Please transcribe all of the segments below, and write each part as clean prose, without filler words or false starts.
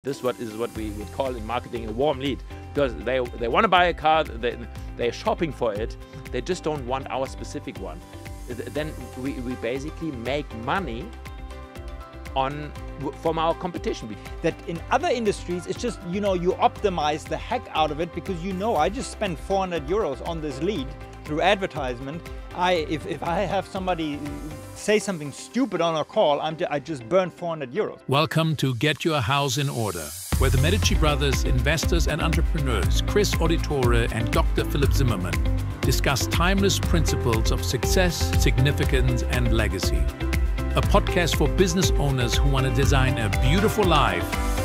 This is what we would call in marketing a warm lead, because they want to buy a car, they're shopping for it, they just don't want our specific one. Then we basically make money from our competition. That in other industries, it's just, you optimize the heck out of it, because I just spent 400 euros on this lead through advertisement. If I have somebody say something stupid on a call, I just burn 400 euros. Welcome to Get Your House in Order, where the Medici brothers, investors and entrepreneurs, Cris Philip and Dr. Philip Zimmermann, discuss timeless principles of success, significance and legacy. A podcast for business owners who want to design a beautiful life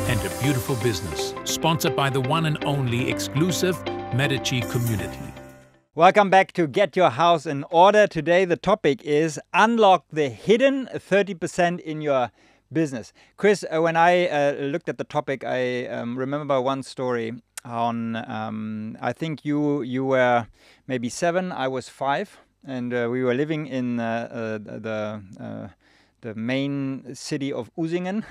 and a beautiful business. Sponsored by the one and only exclusive Medici community. Welcome back to Get Your House in Order. Today the topic is unlock the hidden 30% in your business. Cris, when I looked at the topic, I remember one story on, I think you were maybe 7, I was 5, and we were living in the main city of Usingen,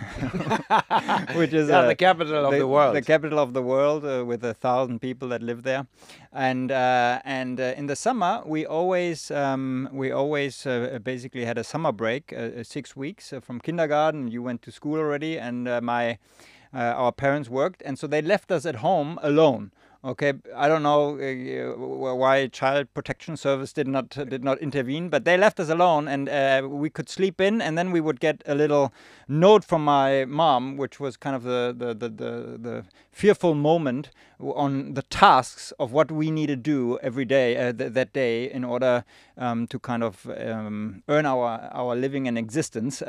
which is the capital of the world. The capital of the world, with 1,000 people that live there. And in the summer, we always basically had a summer break, 6 weeks from kindergarten. You went to school already, and our parents worked, and so they left us at home alone. Okay, I don't know why Child Protection Service did not intervene, but they left us alone, and we could sleep in, and then we would get a little note from my mom, which was kind of the fearful moment on the tasks of what we need to do every day that day in order to kind of earn our living and existence.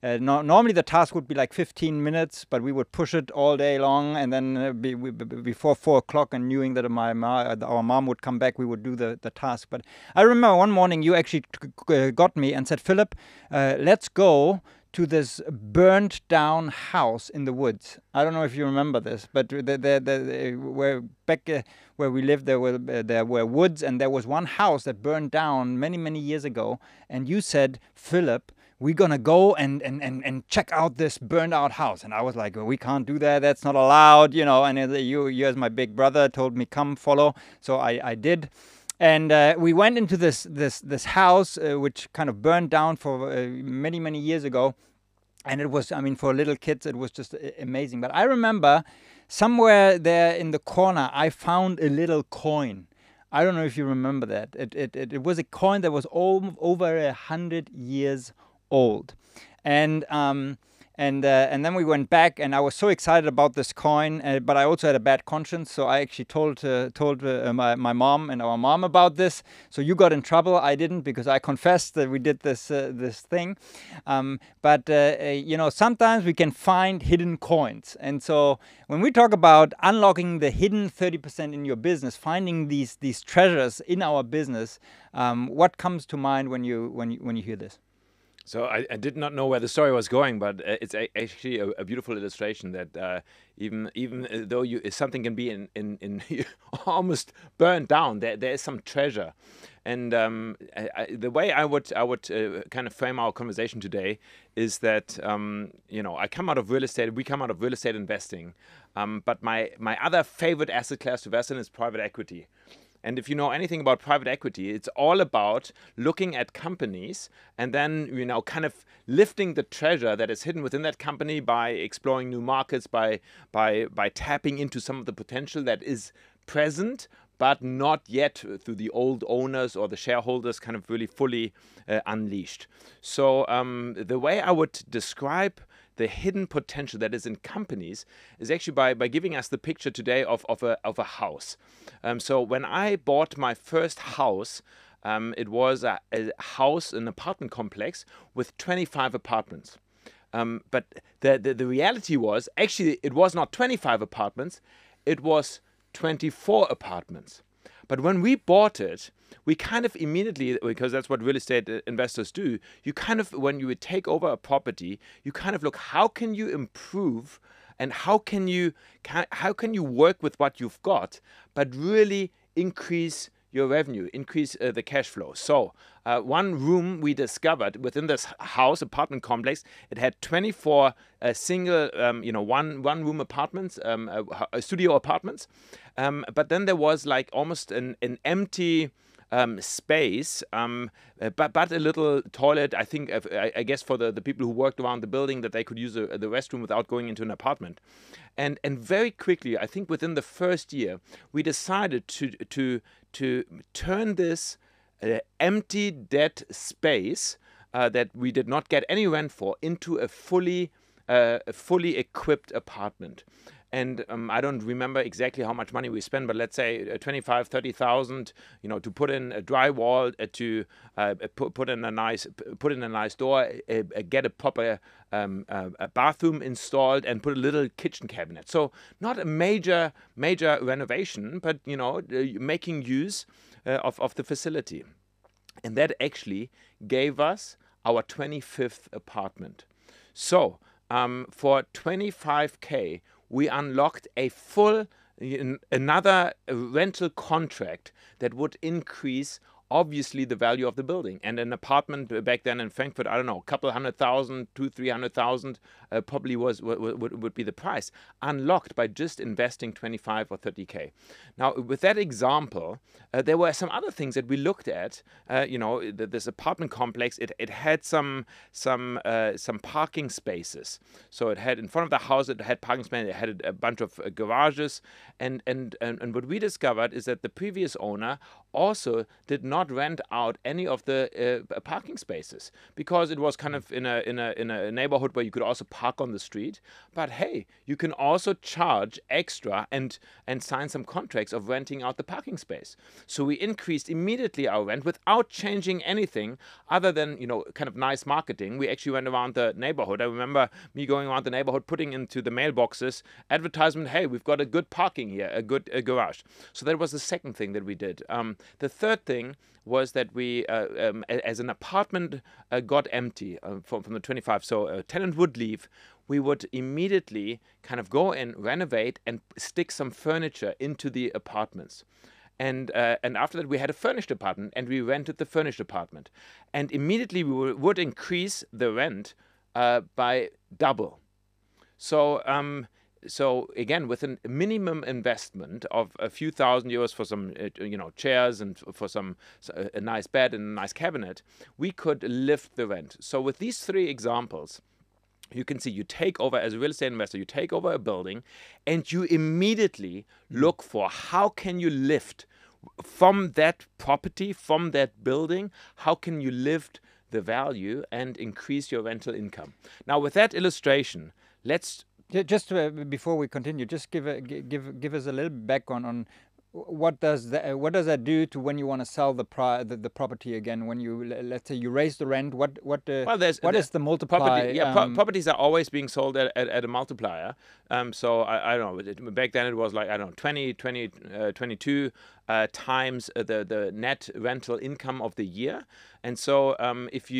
Normally the task would be like 15 minutes, but we would push it all day long, and then before 4 o'clock, and knowing that our mom would come back, we would do the task. But I remember one morning you actually got me and said, Philip, let's go to this burned down house in the woods. I don't know if you remember this, but where we lived, there were woods, and there was one house that burned down many years ago. And you said, Philip, we're gonna go and check out this burned out house. And I was like, well, we can't do that. That's not allowed, And you as my big brother told me, come follow. So I did. And we went into this house, which kind of burned down for many years ago. And it was, for little kids, it was just amazing. But I remember somewhere there in the corner, I found a little coin. I don't know if you remember that. It was a coin that was over 100 years old. And then we went back, and I was so excited about this coin, but I also had a bad conscience, so I actually told my mom and our mom about this. So you got in trouble. I didn't, because I confessed that we did this thing. But sometimes we can find hidden coins. And so when we talk about unlocking the hidden 30% in your business, finding these treasures in our business, what comes to mind when you hear this? So I did not know where the story was going, but it's actually a beautiful illustration that even though something can be in almost burned down, there is some treasure. And the way I would kind of frame our conversation today is that I come out of real estate. We come out of real estate investing, but my other favorite asset class to invest in is private equity. And if you know anything about private equity, it's all about looking at companies and then, kind of lifting the treasure that is hidden within that company by exploring new markets, by tapping into some of the potential that is present, but not yet through the old owners or the shareholders kind of really fully unleashed. So the way I would describe the hidden potential that is in companies is actually by giving us the picture today of a house. So when I bought my first house, it was a house, an apartment complex with 25 apartments. But the reality was, actually, it was not 25 apartments, it was 24 apartments. But when we bought it, we kind of immediately, because that's what real estate investors do, you kind of, when you would take over a property, you kind of look, how can you improve and how can you work with what you've got, but really increase your revenue, increase the cash flow. So one room we discovered within this house, apartment complex, it had 24 single, one room apartments, studio apartments. But then there was like almost an empty space, but a little toilet. I think, I guess for the people who worked around the building, that they could use the restroom without going into an apartment. And very quickly, I think within the first year, we decided to turn this empty, dead space that we did not get any rent for into a fully equipped apartment. And I don't remember exactly how much money we spent, but let's say 25, 30,000, to put in a drywall, to put in a nice door, get a proper a bathroom installed, and put a little kitchen cabinet. So not a major renovation, but making use of the facility, and that actually gave us our 25th apartment. So for 25K. We unlocked a another rental contract that would increase, obviously, the value of the building. And an apartment back then in Frankfurt, I don't know, a couple 100,000, 200,000-300,000 probably would be the price, unlocked by just investing 25 or 30K. Now, with that example, there were some other things that we looked at. This apartment complex, it had some parking spaces. So it had in front of the house, it had parking spaces, it had a bunch of garages, and what we discovered is that the previous owner also did not rent out any of the parking spaces, because it was kind of in a neighborhood where you could also park on the street. But hey, you can also charge extra and sign some contracts of renting out the parking space. So we increased immediately our rent without changing anything other than kind of nice marketing. We actually went around the neighborhood. I remember me going around the neighborhood, putting into the mailboxes advertisement, hey, we've got a good parking here, a good garage. So that was the second thing that we did. The third thing was that we, as an apartment got empty from the 25, so a tenant would leave, we would immediately kind of go in, renovate, and stick some furniture into the apartments. And after that, we had a furnished apartment, and we rented the furnished apartment. And immediately we would increase the rent by double. So again, with a minimum investment of a few €1,000 for some, chairs and for a nice bed and a nice cabinet, we could lift the rent. So with these three examples, you can see you take over, as a real estate investor, you take over a building, and you immediately look for how can you lift from that property, from that building, how can you lift the value and increase your rental income. Now, with that illustration, let's just before we continue, just give us a little background on what does that do to when you want to sell the property again? When you, let's say, you raise the rent, what is the multiplier? Properties are always being sold at a multiplier. So I don't know. Back then it was like, I don't know, 22 times the net rental income of the year. And so if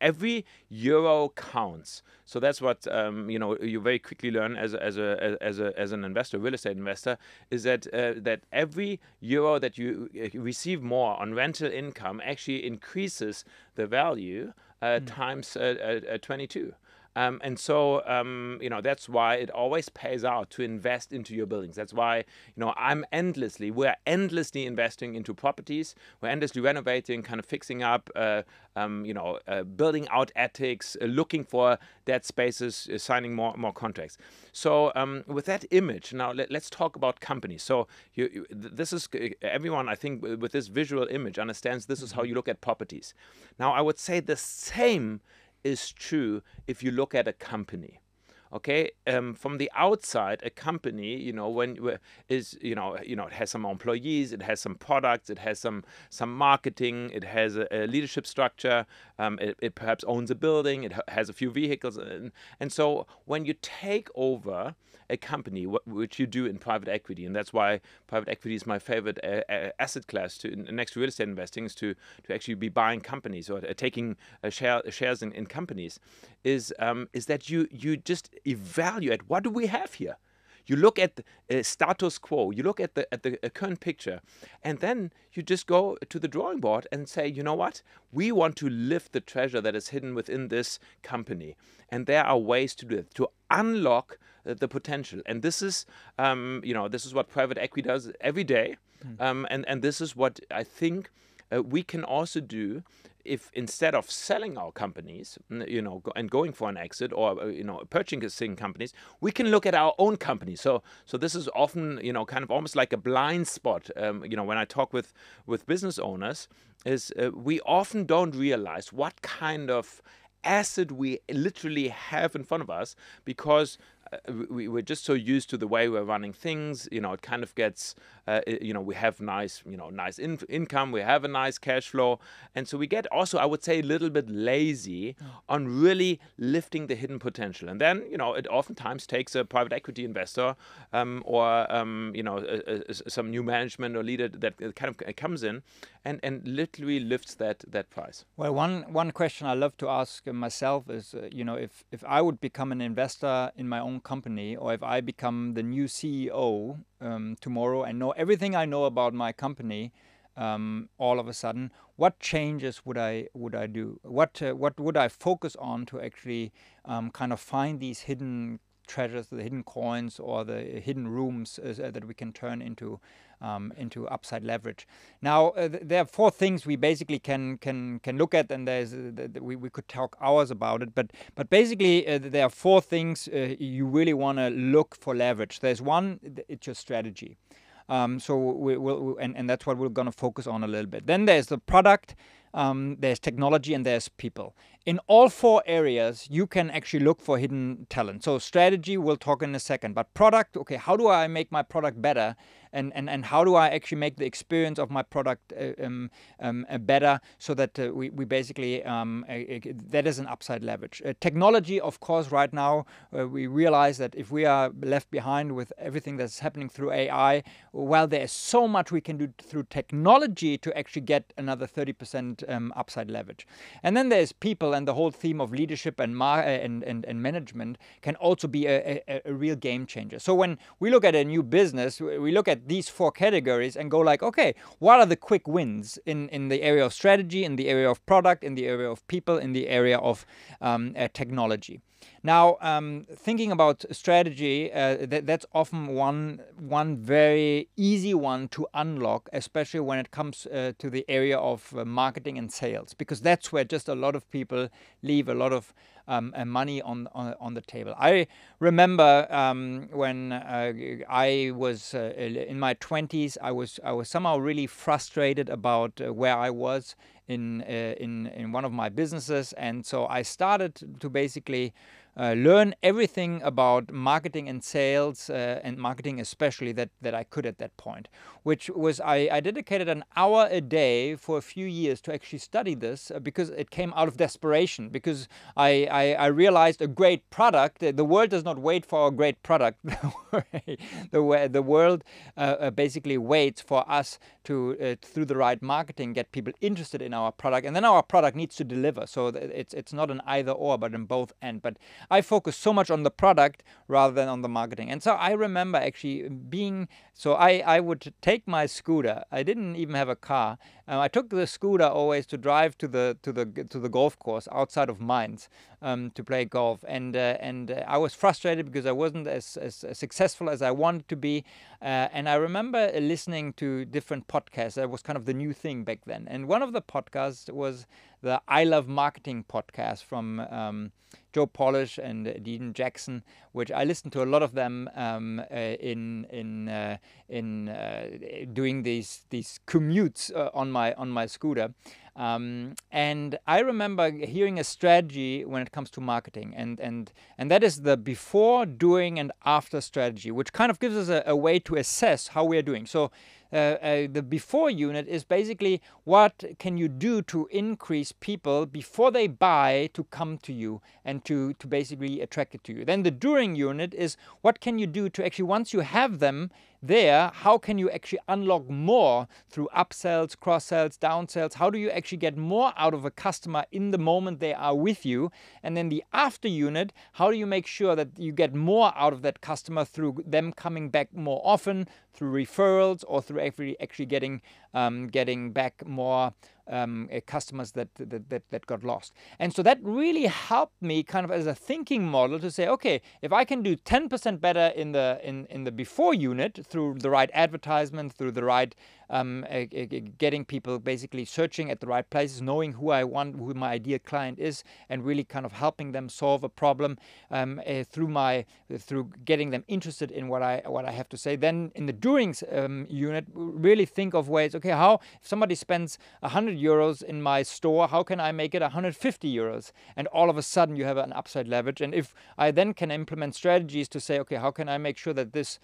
every euro counts. So that's what you very quickly learn as an investor, real estate investor, is that every euro that you receive more on rental income actually increases the value times 22. And so, that's why it always pays out to invest into your buildings. That's why, we're endlessly investing into properties. We're endlessly renovating, kind of fixing up, building out attics, looking for dead spaces, signing more contracts. So with that image, now let's talk about companies. So this is, everyone, I think, with this visual image understands this is how you look at properties. Now, I would say the same is true if you look at a company. Okay, from the outside, a company, it has some employees, it has some products, it has some marketing, it has a leadership structure, it perhaps owns a building, it has a few vehicles, and so when you take over a company, which you do in private equity, and that's why private equity is my favorite asset class next to real estate investing, is to actually be buying companies or taking shares in companies, is that you just evaluate, what do we have here? You look at the status quo. You look at the current picture, and then you just go to the drawing board and say, you know what? We want to lift the treasure that is hidden within this company, and there are ways to do it, to unlock the potential. And this is, this is what private equity does every day, and this is what I think we can also do. If instead of selling our companies, and going for an exit, or purchasing companies, we can look at our own company. So this is often kind of almost like a blind spot. When I talk with business owners, is we often don't realize what kind of asset we literally have in front of us, because we're just so used to the way we're running things. It kind of gets, we have nice income, we have a nice cash flow, and so we get also, I would say, a little bit lazy on really lifting the hidden potential. And then, it oftentimes takes a private equity investor, or some new management or leader that kind of comes in and literally lifts that price. Well, one question I love to ask myself is, if I would become an investor in my own company, or if I become the new CEO tomorrow and know everything I know about my company, all of a sudden, what changes would I do? What would I focus on to actually kind of find these hidden treasures, the hidden coins, or the hidden rooms that we can turn into upside leverage? Now, there are 4 things we basically can look at, and we could talk hours about it. But basically, there are 4 things you really want to look for leverage. There's one, it's your strategy. So we'll and that's what we're going to focus on a little bit. Then there's the product, there's technology, and there's people. In all 4 areas, you can actually look for hidden talent. So strategy, we'll talk in a second. But product, okay, how do I make my product better? And how do I actually make the experience of my product better, so that we basically, that is an upside leverage. Technology, of course, right now, we realize that if we are left behind with everything that's happening through AI, well, there's so much we can do through technology to actually get another 30% upside leverage. And then there's people, and the whole theme of leadership and management can also be a real game changer. So when we look at a new business, we look at these 4 categories and go like, okay, what are the quick wins in the area of strategy, in the area of product, in the area of people, in the area of technology? Now, thinking about strategy, that's often one very easy one to unlock, especially when it comes to the area of marketing and sales, because that's where just a lot of people leave a lot of money on the table. I remember when I was in my 20s, I was somehow really frustrated about where I was in one of my businesses, and so I started to basically learn everything about marketing and sales, and marketing especially, that I could at that point, which was I dedicated an hour a day for a few years to actually study this, because it came out of desperation, because I realized a great product, the world does not wait for a great product. The world basically waits for us to through the right marketing, get people interested in our product, and then our product needs to deliver. So it's not an either or, but in both end. But I focus so much on the product rather than on the marketing. And so I remember actually I would take my scooter. I didn't even have a car. I took the scooter always to drive to the golf course outside of Mainz to play golf, and I was frustrated because I wasn't as successful as I wanted to be. And I remember listening to different podcasts. That was kind of the new thing back then. And one of the podcasts was the I Love Marketing podcast from Joe Polish and Dean Jackson, which I listened to a lot of them in doing these commutes on my scooter. And I remember hearing a strategy when it comes to marketing, and that is the before, during, and after strategy, which kind of gives us a way to assess how we are doing. So the before unit is basically what can you do to increase people before they buy to come to you and to basically attract it to you. Then the during unit is what can you do to actually, once you have them, there, how can you actually unlock more through upsells, cross-sells, downsells? How do you actually get more out of a customer in the moment they are with you? And then the after unit, how do you make sure that you get more out of that customer through them coming back more often, through referrals, or through actually getting back more customers that got lost. And so that really helped me kind of as a thinking model to say, okay, if I can do 10% better in the before unit through the right advertisement, through the right getting people basically searching at the right places, knowing who I want, who my ideal client is, and really kind of helping them solve a problem through getting them interested in what I have to say. Then in the during unit, really think of ways, okay, how if somebody spends 100 euros in my store, how can I make it 150 euros? And all of a sudden you have an upside leverage. And if I then can implement strategies to say, okay, how can I make sure that this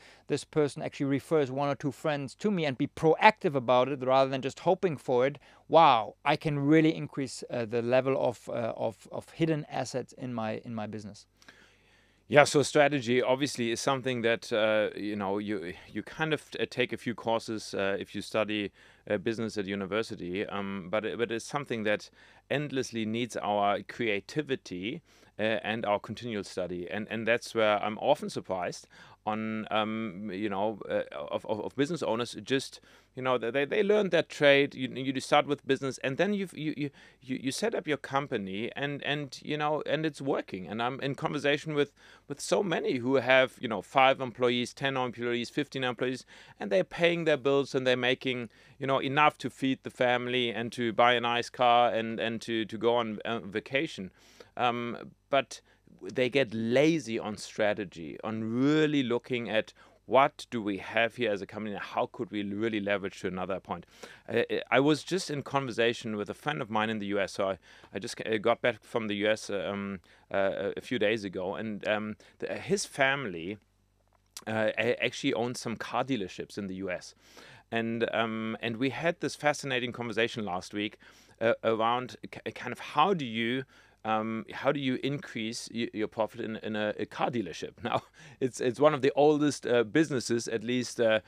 person actually refers 1 or 2 friends to me and be proactive about it rather than just hoping for it, wow, I can really increase the level of hidden assets in my business. Yeah, so strategy obviously is something that you kind of take a few courses if you study business at university, but it's something that endlessly needs our creativity and our continual study, and that's where I'm often surprised on of business owners. Just they learn that trade. You start with business, and then you set up your company, and it's working. And I'm in conversation with so many who have 5 employees, 10 employees, 15 employees, and they're paying their bills, and they're making enough to feed the family and to buy a nice car and to go on vacation. But they get lazy on strategy, on really looking at what do we have here as a company and how could we really leverage to another point. I was just in conversation with a friend of mine in the US. So I just got back from the US a few days ago, and his family actually owns some car dealerships in the US. And we had this fascinating conversation last week around kind of how do you increase your profit in a car dealership? Now, it's one of the oldest businesses, at least that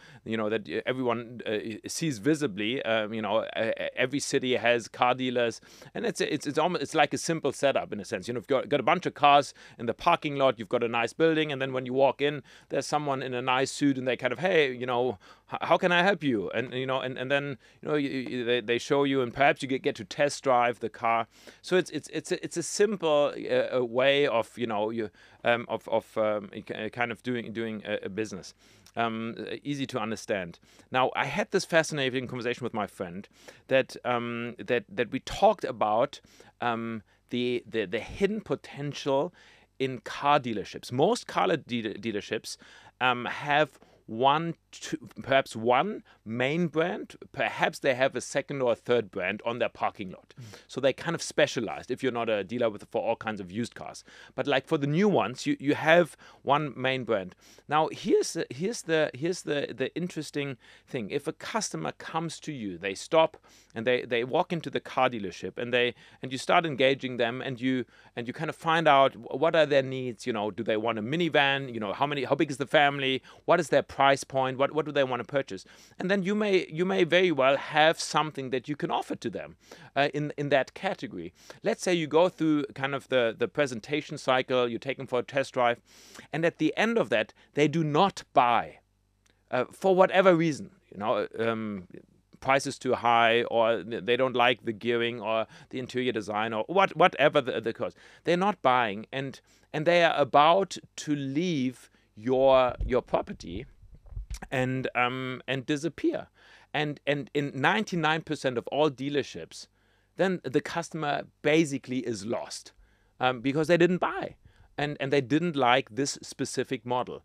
everyone sees visibly. Every city has car dealers, and it's like a simple setup in a sense. You've got a bunch of cars in the parking lot. You've got a nice building, and then when you walk in, there's someone in a nice suit, and they kind of, hey, how can I help you? And and then they show you, and perhaps you get to test drive the car. So it's a simple way of kind of doing a business, easy to understand. Now, I had this fascinating conversation with my friend that we talked about the hidden potential in car dealerships. Most car dealerships have perhaps one main brand. Perhaps they have a second or a third brand on their parking lot. So they kind of specialized if you're not a dealer for all kinds of used cars. But like for the new ones, you have one main brand. Now here's the interesting thing. If a customer comes to you, they stop and they walk into the car dealership, and you start engaging them, and you kind of find out what are their needs. Do they want a minivan? How big is the family? What is their price point? What do they want to purchase? And then you may very well have something that you can offer to them in that category. Let's say you go through kind of the presentation cycle, you take them for a test drive, and at the end of that, they do not buy for whatever reason. Price is too high, or they don't like the gearing or the interior design, or whatever the cause. They're not buying, and they are about to leave your property and disappear. And in 99% of all dealerships, then the customer basically is lost because they didn't buy and they didn't like this specific model.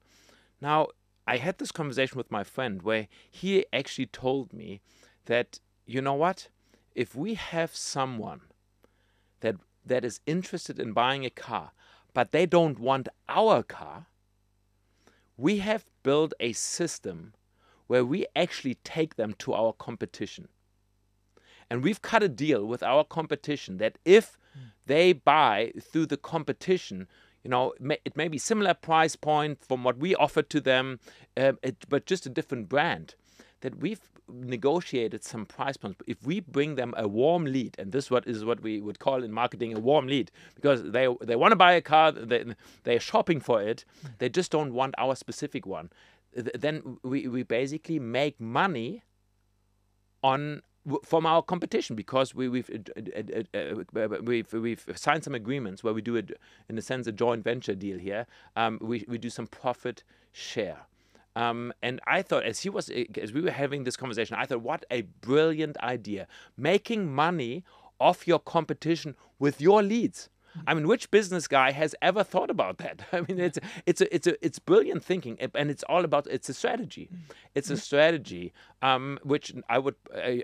Now, I had this conversation with my friend where he actually told me that, you know what, if we have someone that is interested in buying a car, but they don't want our car, we have built a system where we actually take them to our competition. And we've cut a deal with our competition that if they buy through the competition, it may be similar price point from what we offer to them, but just a different brand. That we've negotiated some price points. If we bring them a warm lead, and this is what we would call in marketing a warm lead, because they want to buy a car, they're shopping for it, they just don't want our specific one. Then we basically make money from our competition, because we've signed some agreements where we do it, in a sense, a joint venture deal here. We do some profit share. And I thought, as we were having this conversation, I thought, what a brilliant idea. Making money off your competition with your leads. I mean, which business guy has ever thought about that? I mean, it's brilliant thinking, and it's a strategy. It's a strategy which I would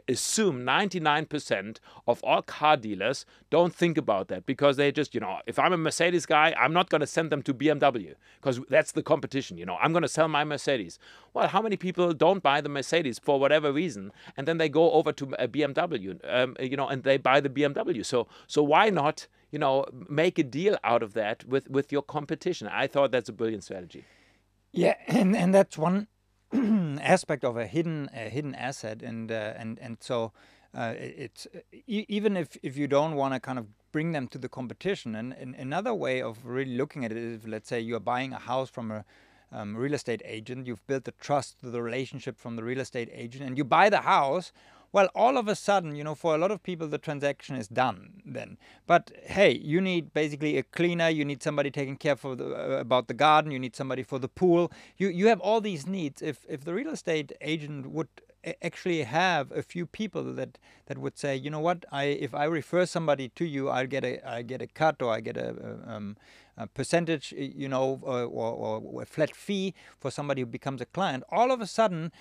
assume 99% of all car dealers don't think about that, because they just, if I'm a Mercedes guy, I'm not going to send them to BMW because that's the competition. I'm going to sell my Mercedes. Well, how many people don't buy the Mercedes for whatever reason, and then they go over to a BMW, and they buy the BMW. So why not? Make a deal out of that with your competition. I thought that's a brilliant strategy. Yeah, and that's one aspect of a hidden asset, and so it's even if you don't want to kind of bring them to the competition. And another way of really looking at it is, let's say you're buying a house from a real estate agent. You've built the trust, the relationship from the real estate agent, and you buy the house. Well, all of a sudden, for a lot of people, the transaction is done then. But hey, you need basically a cleaner, you need somebody taking care about the garden, you need somebody for the pool. You have all these needs. If the real estate agent would actually have a few people that would say, you know what, if I refer somebody to you, I get a cut, or I get a percentage, or a flat fee for somebody who becomes a client. All of a sudden,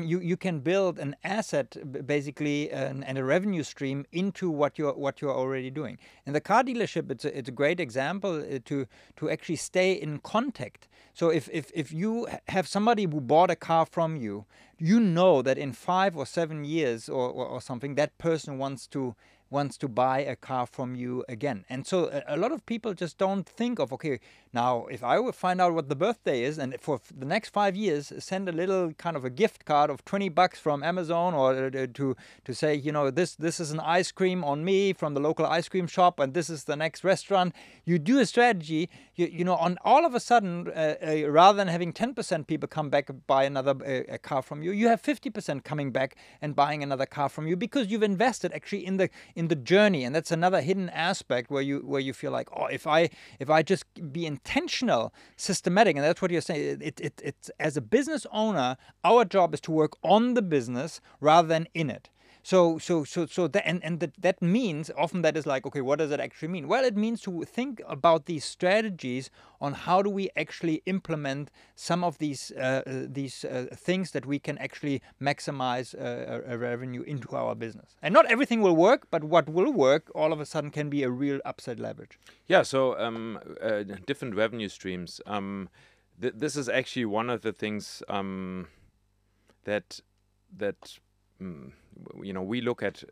you can build an asset, basically, and a revenue stream into what you're already doing. In the car dealership, it's a great example to actually stay in contact. So if you have somebody who bought a car from you, you know that in 5 or 7 years or something, that person wants to buy a car from you again. And so a lot of people just don't think of, okay, now if I would find out what the birthday is, and for the next 5 years send a little kind of a gift card of $20 from Amazon, or to say, this is an ice cream on me from the local ice cream shop, and this is the next restaurant. You do a strategy, on all of a sudden, rather than having 10% people come back and buy another car from you, you have 50% coming back and buying another car from you, because you've invested actually in the journey. And that's another hidden aspect where you feel like, oh, if I just be intentional, systematic, and that's what you're saying. It's as a business owner, our job is to work on the business rather than in it. So that means often that is like, okay, what does it actually mean? Well, it means to think about these strategies on how do we actually implement some of these things that we can actually maximize a revenue into our business. And not everything will work, but what will work all of a sudden can be a real upside leverage. Yeah. So different revenue streams. This is actually one of the things that we look at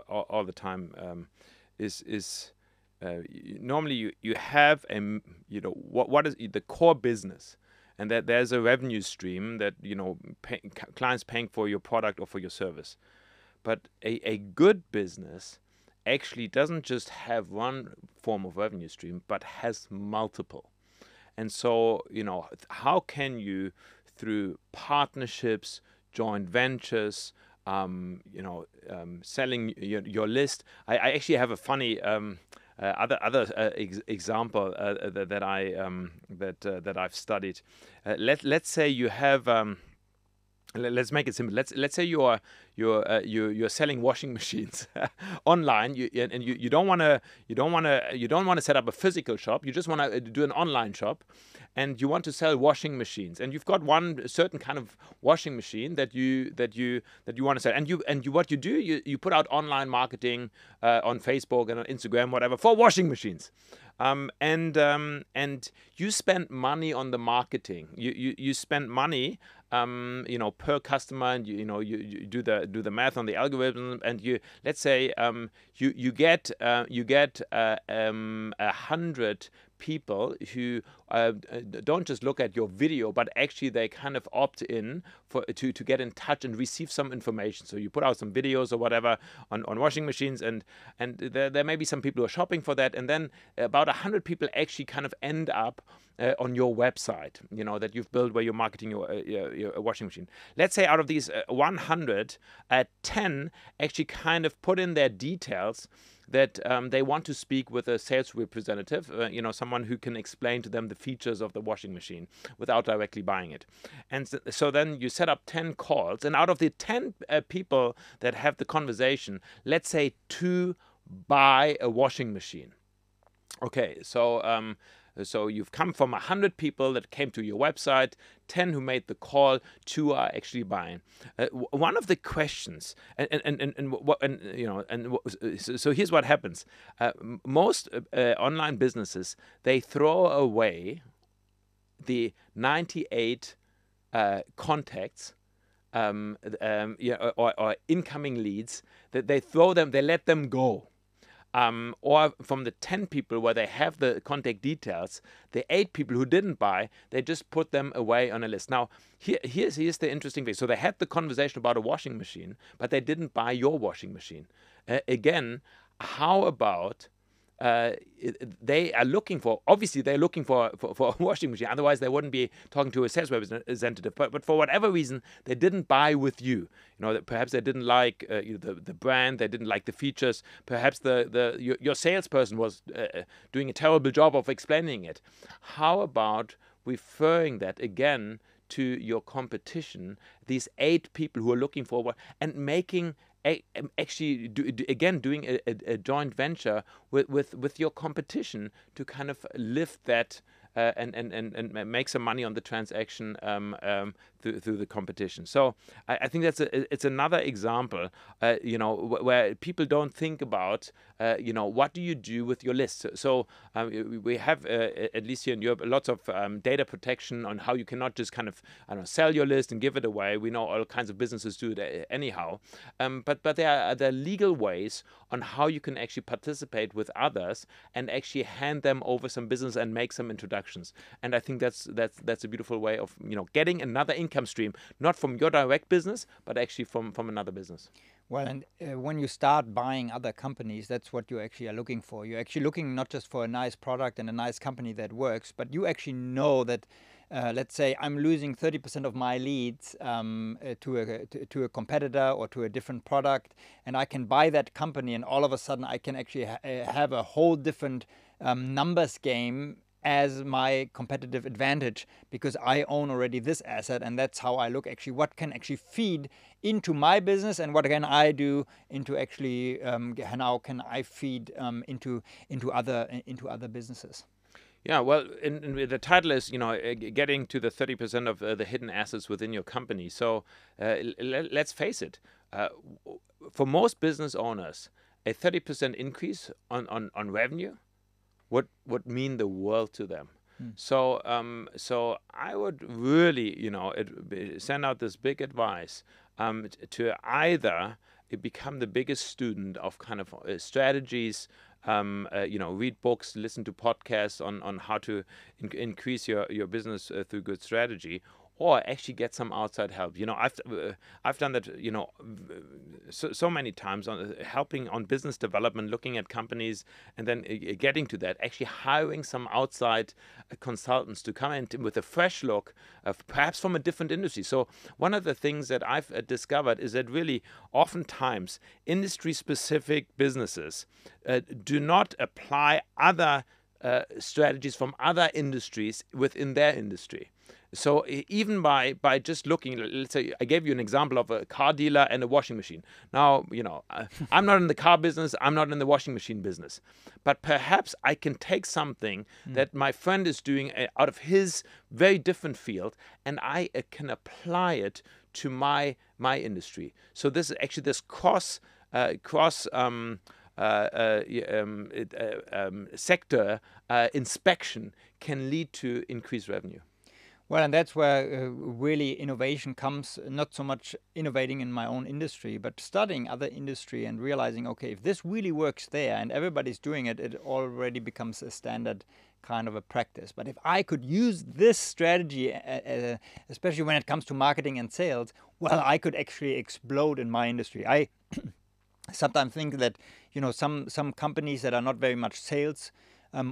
all the time. Is normally you have what is the core business, and that there's a revenue stream that clients paying for your product or for your service. But a good business actually doesn't just have one form of revenue stream, but has multiple. And so how can you, through partnerships, joint ventures, selling your list. I actually have a funny example that I've studied. Let's say you have. Let's make it simple. Let's say you're selling washing machines online, and you don't want to set up a physical shop. You just want to do an online shop, and you want to sell washing machines. And you've got one certain kind of washing machine that you want to sell. And what you do, you put out online marketing on Facebook and on Instagram, whatever, for washing machines. And you spend money on the marketing. You spend money, per customer, and you do the math on the algorithm, and let's say you get 100 people who don't just look at your video, but actually they kind of opt in to get in touch and receive some information. So you put out some videos or whatever on washing machines, and there may be some people who are shopping for that, and then about 100 people actually kind of end up on your website, that you've built where you're marketing your washing machine. Let's say out of these 100, 10 actually kind of put in their details that they want to speak with a sales representative, someone who can explain to them the features of the washing machine without directly buying it. And so then you set up 10 calls, and out of the 10 people that have the conversation, let's say 2 buy a washing machine. Okay, so you've come from 100 people that came to your website, 10 who made the call, 2 are actually buying. One of the questions, so here's what happens. Most online businesses, they throw away the 98 contacts or incoming leads. That they let them go. Or from the 10 people where they have the contact details, the 8 people who didn't buy, they just put them away on a list. Now, here's the interesting thing. So they had the conversation about a washing machine, but they didn't buy your washing machine. Again, how about they are looking for, obviously they're looking for a washing machine, otherwise they wouldn't be talking to a sales representative, but for whatever reason they didn't buy with you. Perhaps they didn't like the brand, they didn't like the features, perhaps your salesperson was doing a terrible job of explaining it. How about referring that again to your competition, these 8 people who are looking for, and making actually doing a joint venture with your competition to kind of lift that and make some money on the transaction through the competition. So I think it's another example, where people don't think about, what do you do with your list. So we have, at least here in Europe, lots of data protection on how you cannot just kind of sell your list and give it away. We know all kinds of businesses do it anyhow, but there are legal ways on how you can actually participate with others and actually hand them over some business and make some introductions. And I think that's a beautiful way of getting another income stream, not from your direct business, but actually from another business. Well, and when you start buying other companies, that's what you actually are looking for. You're actually looking not just for a nice product and a nice company that works, but you actually know that, let's say I'm losing 30% of my leads to a competitor or to a different product, and I can buy that company, and all of a sudden I can actually have a whole different numbers game as my competitive advantage, because I own already this asset, and that's how I look actually what can actually feed into my business, and what can I do into actually how can I feed into other businesses. Yeah, well, the title is, getting to the 30% of the hidden assets within your company. So let's face it, for most business owners, a 30% increase on revenue would mean the world to them. So I would really, send out this big advice to either become the biggest student of kind of strategies, read books, listen to podcasts on how to increase your business through good strategy, or actually get some outside help. I've done that, so many times on helping on business development, looking at companies, and then getting to that, actually hiring some outside consultants to come in with a fresh look, perhaps from a different industry. So one of the things that I've discovered is that really oftentimes industry-specific businesses do not apply other strategies from other industries within their industry. So even by just looking, let's say I gave you an example of a car dealer and a washing machine. Now, I'm not in the car business, I'm not in the washing machine business. But perhaps I can take something that my friend is doing out of his very different field, and I can apply it to my industry. So this is actually this cross sector inspection can lead to increased revenue. Well, and that's where really innovation comes, not so much innovating in my own industry, but studying other industry and realizing, okay, if this really works there and everybody's doing it, it already becomes a standard kind of a practice. But if I could use this strategy, especially when it comes to marketing and sales, well, I could actually explode in my industry. I sometimes think that, you know, some companies that are not very much sales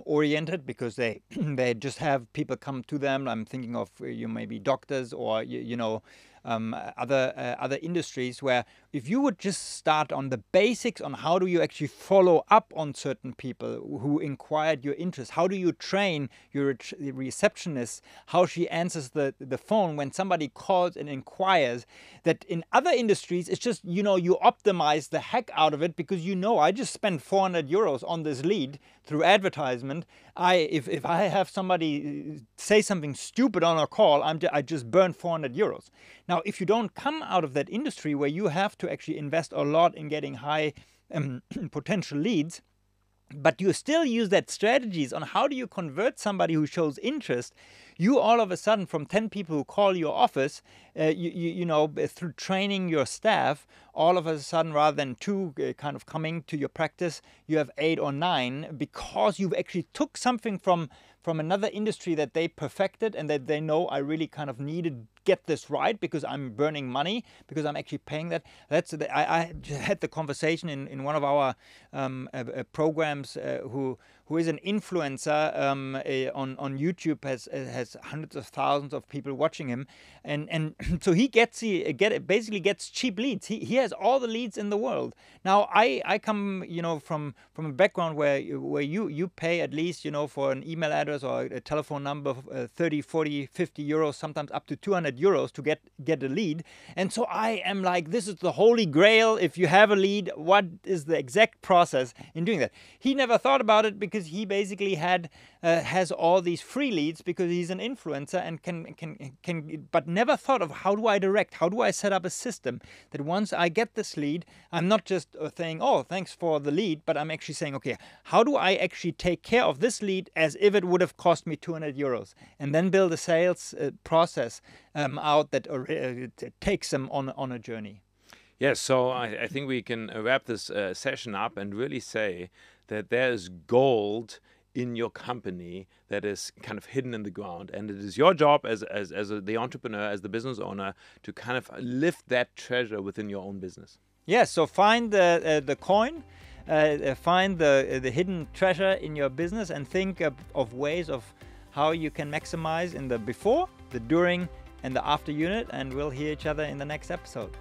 oriented, because they they just have people come to them. I'm thinking of maybe doctors, or you know, other industries, where if you would just start on the basics on how do you actually follow up on certain people who inquired your interest, how do you train your receptionist, how she answers the phone when somebody calls and inquires, that in other industries it's just, you know, you optimize the heck out of it, because you know, I just spent 400 euros on this lead through advertisement. If I have somebody say something stupid on a call, I just burn 400 euros. Now, if you don't come out of that industry where you have to actually invest a lot in getting high potential leads, but you still use that strategies on how do you convert somebody who shows interest, you all of a sudden, from 10 people who call your office, you know, through training your staff, all of a sudden, rather than 2 kind of coming to your practice, you have 8 or 9, because you've actually took something from another industry that they perfected, and that they know, I really kind of need to get this right, because I'm burning money, because I'm actually paying that. I had the conversation in one of our programs, who is an influencer on YouTube, has hundreds of thousands of people watching him, and so he basically gets cheap leads. He has all the leads in the world. Now I come, you know, from a background where you pay at least, you know, for an email address or a telephone number 30, 40, 50 euros, sometimes up to 200 euros to get a lead. And so I am like, this is the holy grail. If you have a lead, what is the exact process in doing that? He never thought about it, because he basically has all these free leads, because he's an influencer and can but never thought of, how do I direct, how do I set up a system that once I get this lead, I'm not just saying, oh, thanks for the lead, but I'm actually saying, okay, how do I actually take care of this lead as if it would have cost me 200 euros, and then build a sales process out that takes them on a journey. Yes, so I think we can wrap this session up and really say that there's gold in your company that is kind of hidden in the ground, and it is your job as the entrepreneur, as the business owner, to kind of lift that treasure within your own business. Yes, so find the coin, find the hidden treasure in your business, and think of ways of how you can maximize in the before, the during, and the after unit, and we'll hear each other in the next episode.